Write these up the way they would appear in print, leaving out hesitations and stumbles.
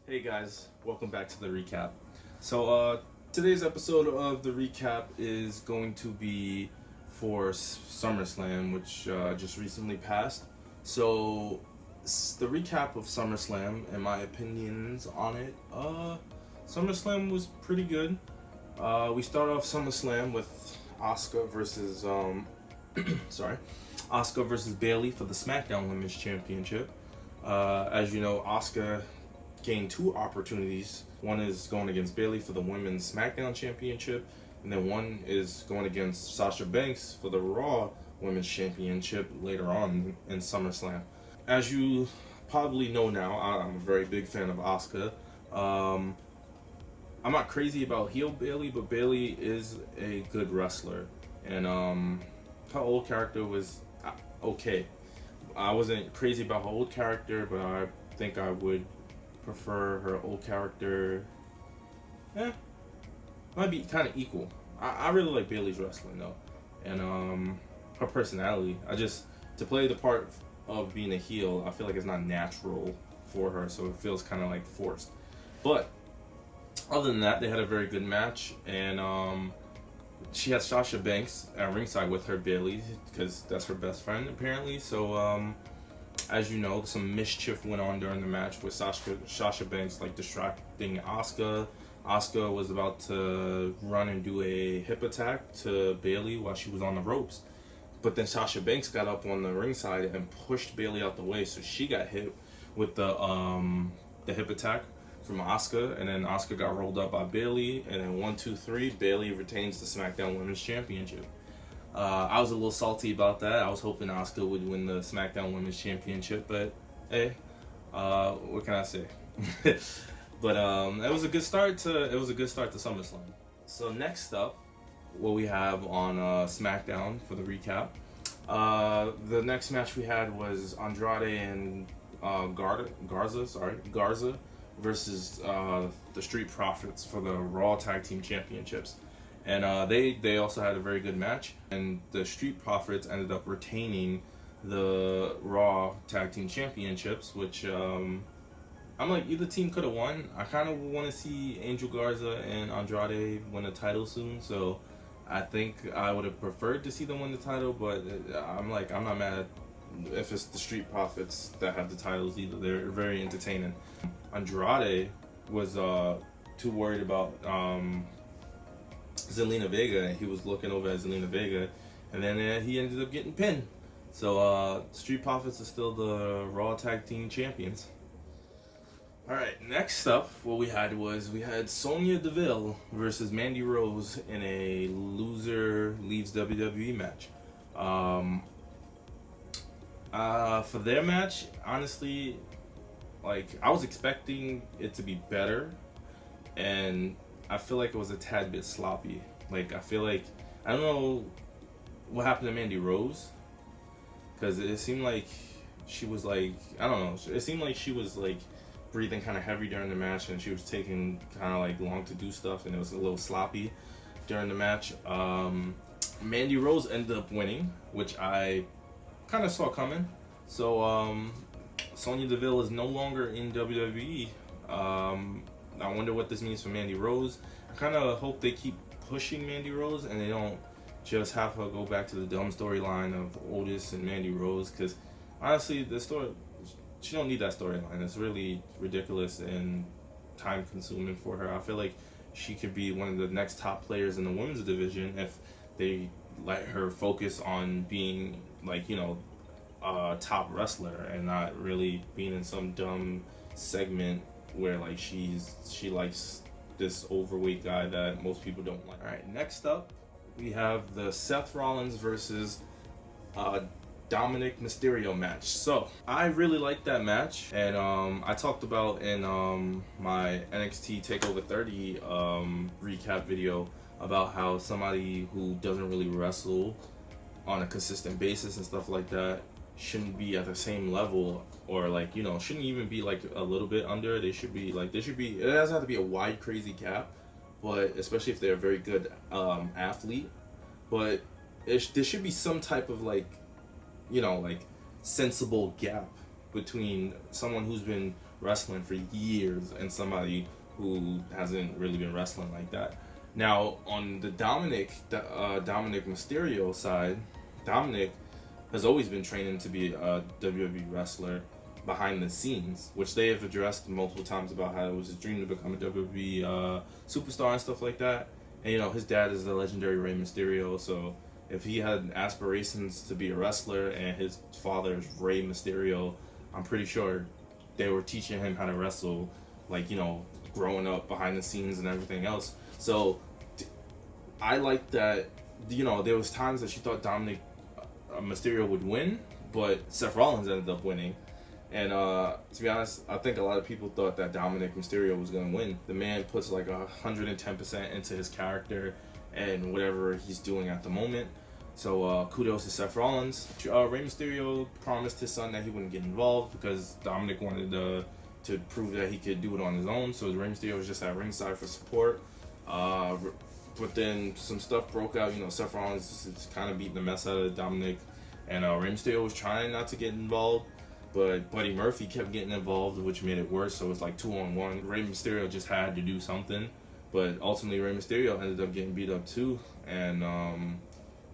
Hey guys, welcome back to the recap. Today's episode of the recap is going to be for SummerSlam, which just recently passed. The recap of SummerSlam and my opinions on it. SummerSlam was pretty good. We start off SummerSlam with Asuka versus Asuka versus Bayley for the SmackDown Women's Championship. As you know, Asuka gained two opportunities. One is going against Bayley for the Women's SmackDown Championship, and then one is going against Sasha Banks for the Raw Women's Championship later on in SummerSlam. As you probably know now, I'm a very big fan of Asuka. I'm not crazy about heel Bayley, but Bayley is a good wrestler, and her old character was okay. I wasn't crazy about her old character, but I think I would prefer her old character. Might be kind of equal. I really like Bayley's wrestling though, and her personality. To play the part of being a heel, I feel like it's not natural for her, so it feels kind of like forced. But other than that, they had a very good match, and she had Sasha Banks at ringside with her, Bayley, because that's her best friend apparently. As you know, some mischief went on during the match with Sasha Banks like distracting Asuka. Asuka was about to run and do a hip attack to Bayley while she was on the ropes. But then Sasha Banks got up on the ringside and pushed Bayley out the way, so she got hit with the hip attack from Asuka, and then Asuka got rolled up by Bayley, and then 1, 2, 3, Bayley retains the SmackDown Women's Championship. I was a little salty about that. I was hoping Asuka would win the SmackDown Women's Championship, but hey, what can I say? But it was a good start to SummerSlam. So next up, what we have on SmackDown for the recap, the next match we had was Andrade and Garza versus the Street Profits for the Raw Tag Team Championships. And they also had a very good match, and the Street Profits ended up retaining the Raw Tag Team Championships, which I'm like, either team could have won. I kind of want to see Angel Garza and Andrade win a title soon, so I think I would have preferred to see them win the title, but I'm not mad if it's the Street Profits that have the titles either. They're very entertaining. Andrade was too worried about Zelina Vega, and he was looking over at Zelina Vega, and then he ended up getting pinned. So Street Profits are still the Raw Tag Team Champions. Alright, next up, what we had Sonya Deville versus Mandy Rose in a loser leaves WWE match. For their match, honestly, like, I was expecting it to be better, and I feel like it was a tad bit sloppy. Like, I don't know what happened to Mandy Rose, because it seemed like she was like, I don't know, it seemed like she was like breathing kind of heavy during the match, and she was taking kind of like long to do stuff, and it was a little sloppy during the match. Mandy Rose ended up winning, which I kind of saw coming. So Sonya Deville is no longer in WWE. I wonder what this means for Mandy Rose. I kind of hope they keep pushing Mandy Rose and they don't just have her go back to the dumb storyline of Otis and Mandy Rose, because honestly, she don't need that storyline. It's really ridiculous and time consuming for her. I feel like she could be one of the next top players in the women's division if they let her focus on being, like, you know, a top wrestler and not really being in some dumb segment where like she likes this overweight guy that most people don't like. All right, next up we have the Seth Rollins versus Dominic Mysterio match. So I really liked that match, and I talked about in my NXT TakeOver 30 recap video about how somebody who doesn't really wrestle on a consistent basis and stuff like that shouldn't be at the same level, or like, you know, shouldn't even be like a little bit under. It doesn't have to be a wide crazy gap, but especially if they're a very good athlete, but there should be some type of like, you know, like sensible gap between someone who's been wrestling for years and somebody who hasn't really been wrestling like that. Now on the Dominic Mysterio side, Dominic has always been training to be a WWE wrestler behind the scenes, which they have addressed multiple times about how it was his dream to become a WWE superstar and stuff like that. And you know, his dad is the legendary Rey Mysterio, so if he had aspirations to be a wrestler and his father is Rey Mysterio, I'm pretty sure they were teaching him how to wrestle, like, you know, growing up behind the scenes and everything else. So I like that, you know, there was times that you thought Dominic Mysterio would win, but Seth Rollins ended up winning. And to be honest, I think a lot of people thought that Dominic Mysterio was going to win. The man puts like 110% into his character and whatever he's doing at the moment. So kudos to Seth Rollins. Rey Mysterio promised his son that he wouldn't get involved because Dominic wanted to prove that he could do it on his own. So Rey Mysterio was just at ringside for support. But then some stuff broke out. You know, Seth Rollins is kind of beating the mess out of Dominic. And Rey Mysterio was trying not to get involved. But Buddy Murphy kept getting involved, which made it worse. So it's like 2-on-1. Rey Mysterio just had to do something. But ultimately, Rey Mysterio ended up getting beat up too. And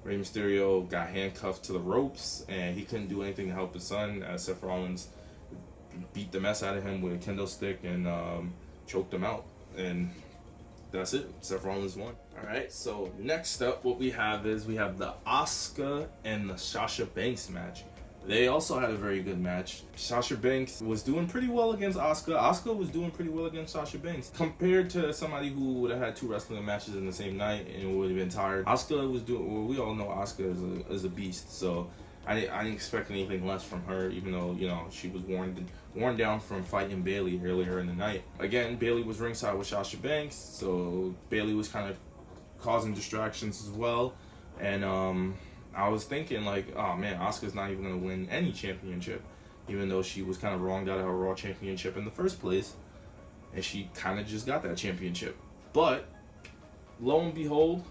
Rey Mysterio got handcuffed to the ropes. And he couldn't do anything to help his son, as Seth Rollins beat the mess out of him with a kendo stick and choked him out. And that's it. Seth Rollins won. Alright, so next up, what we have the Asuka and the Sasha Banks match. They also had a very good match. Sasha Banks was doing pretty well against Asuka. Asuka was doing pretty well against Sasha Banks. Compared to somebody who would have had 2 wrestling matches in the same night and would have been tired, Asuka was doing, well, we all know Asuka is a beast, so I didn't expect anything less from her, even though, you know, she was worn down from fighting Bayley earlier in the night. Again, Bayley was ringside with Sasha Banks, so Bayley was kind of causing distractions as well. And I was thinking, like, oh man, Asuka's not even going to win any championship, even though she was kind of wronged out of her Raw championship in the first place. And she kind of just got that championship. But, lo and behold,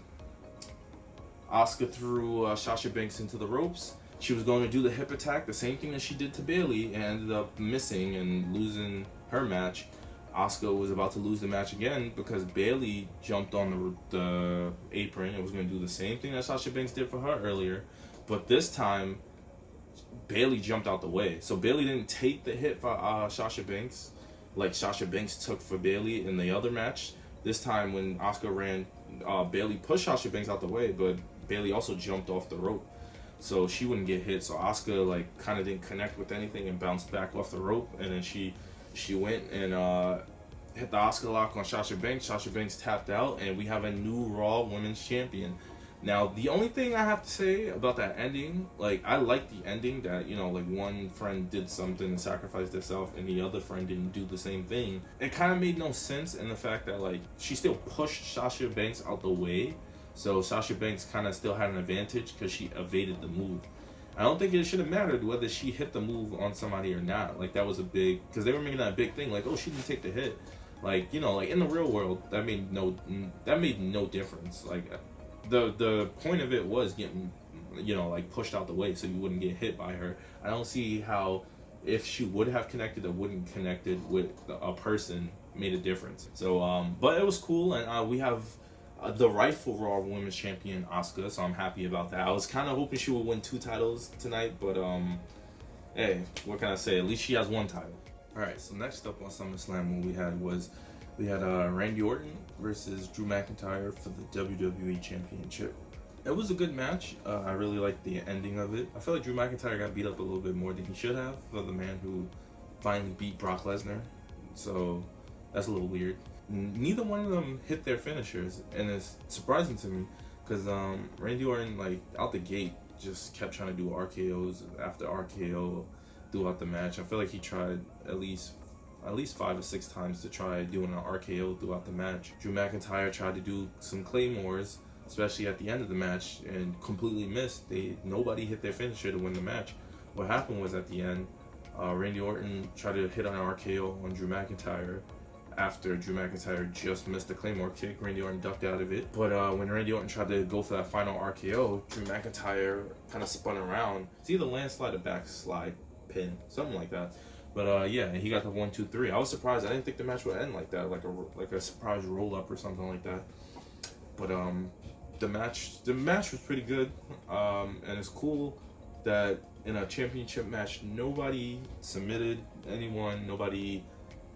Asuka threw Sasha Banks into the ropes. She was going to do the hip attack, the same thing that she did to Bayley, and ended up missing and losing her match. Asuka was about to lose the match again because Bayley jumped on the apron and was going to do the same thing that Sasha Banks did for her earlier. But this time, Bayley jumped out the way. So Bayley didn't take the hit for Sasha Banks like Sasha Banks took for Bayley in the other match. This time when Asuka ran, Bayley pushed Sasha Banks out the way, but Bayley also jumped off the rope, so she wouldn't get hit. So Asuka like kind of didn't connect with anything and bounced back off the rope, and then she went and hit the Asuka lock on Sasha Banks. Sasha Banks tapped out, and we have a new Raw Women's Champion. Now, the only thing I have to say about that ending, like, I like the ending that, you know, like, one friend did something and sacrificed herself, and the other friend didn't do the same thing. It kind of made no sense in the fact that, like, she still pushed Sasha Banks out the way, so Sasha Banks kind of still had an advantage because she evaded the move. I don't think it should have mattered whether she hit the move on somebody or not. Like, that was a big, because they were making that a big thing, like, oh, she didn't take the hit. Like, you know, like, in the real world, that made no difference. Like, the point of it was getting, you know, like, pushed out the way so you wouldn't get hit by her. I don't see how, if she would have connected or wouldn't connected with a person, made a difference. So, but it was cool, and we have the rightful Raw Women's Champion, Asuka, so I'm happy about that. I was kind of hoping she would win 2 titles tonight, but, hey, what can I say? At least she has 1 title. Alright, so next up on SummerSlam, what we had Randy Orton versus Drew McIntyre for the WWE Championship. It was a good match. I really liked the ending of it. I feel like Drew McIntyre got beat up a little bit more than he should have for the man who finally beat Brock Lesnar. So that's a little weird. Neither one of them hit their finishers, and it's surprising to me because Randy Orton, like, out the gate, just kept trying to do RKOs after RKO throughout the match. I feel like he tried at least 5 or 6 times to try doing an RKO throughout the match. Drew McIntyre tried to do some Claymores, especially at the end of the match, and completely missed. Nobody hit their finisher to win the match. What happened was at the end, Randy Orton tried to hit an RKO on Drew McIntyre after Drew McIntyre just missed the Claymore kick. Randy Orton ducked out of it. But when Randy Orton tried to go for that final RKO, Drew McIntyre kind of spun around. It's either landslide or backslide pin, something like that. But yeah, he got the 1-2-3. I was surprised. I didn't think the match would end like that, like a surprise roll up or something like that. But the match was pretty good. And it's cool that in a championship match, nobody submitted anyone. Nobody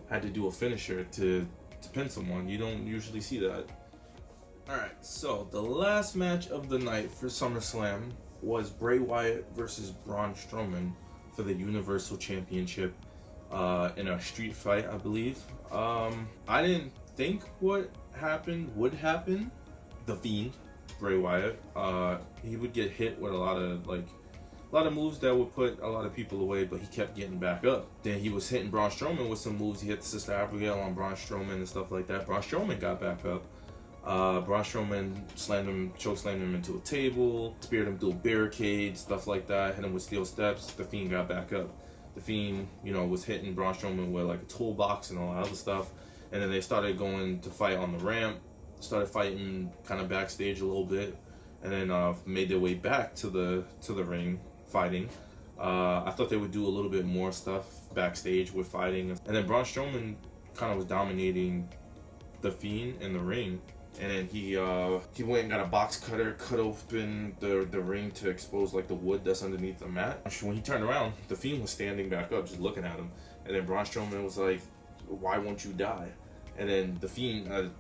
had to do a finisher to pin someone. You don't usually see that. All right, so the last match of the night for SummerSlam was Bray Wyatt versus Braun Strowman for the Universal Championship in a street fight, I believe. I didn't think what happened would happen. The Fiend, Bray Wyatt, he would get hit with a lot of moves that would put a lot of people away, but he kept getting back up. Then he was hitting Braun Strowman with some moves. He hit Sister Abigail on Braun Strowman and stuff like that. Braun Strowman got back up. Braun Strowman chokeslammed him into a table, speared him through a barricade, stuff like that, hit him with steel steps. The Fiend got back up. The Fiend, was hitting Braun Strowman with like a toolbox and all that other stuff. And then they started going to fight on the ramp, started fighting kind of backstage a little bit, and then made their way back to the ring fighting. I thought they would do a little bit more stuff backstage with fighting. And then Braun Strowman kind of was dominating the Fiend in the ring. And then he went and got a box cutter, cut open the ring to expose like the wood that's underneath the mat. When he turned around, the Fiend was standing back up, just looking at him. And then Braun Strowman was like, "Why won't you die?" And then the Fiend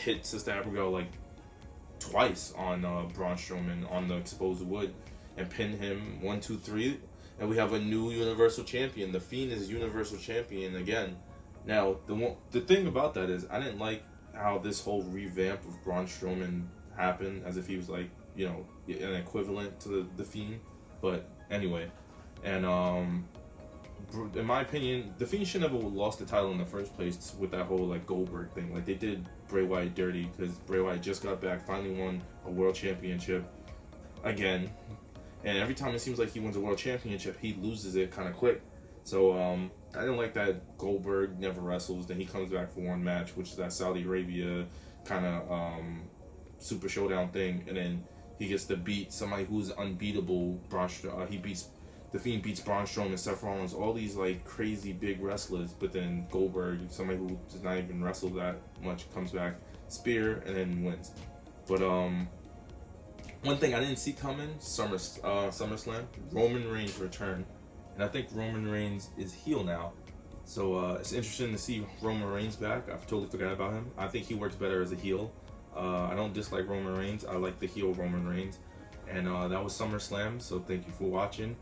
hit Sister Abigail like twice on Braun Strowman on the exposed wood and pinned him 1-2-3. And we have a new Universal Champion. The Fiend is Universal Champion again. Now the thing about that is I didn't like how this whole revamp of Braun Strowman happened, as if he was like, an equivalent to the Fiend. But anyway, and in my opinion, the Fiend should never lost the title in the first place with that whole like Goldberg thing. Like they did Bray Wyatt dirty because Bray Wyatt just got back, finally won a world championship again, and every time it seems like he wins a world championship, he loses it kind of quick. So I didn't like that Goldberg never wrestles. Then he comes back for one match, which is that Saudi Arabia kind of Super Showdown thing, and then he gets to beat somebody who's unbeatable. The Fiend beats Braun Strowman, Seth Rollins, all these like crazy big wrestlers. But then Goldberg, somebody who does not even wrestle that much, comes back, spear, and then wins. But one thing I didn't see coming, SummerSlam, Roman Reigns return. And I think Roman Reigns is heel now. So it's interesting to see Roman Reigns back. I've totally forgot about him. I think he works better as a heel. I don't dislike Roman Reigns. I like the heel Roman Reigns. And that was SummerSlam. So thank you for watching.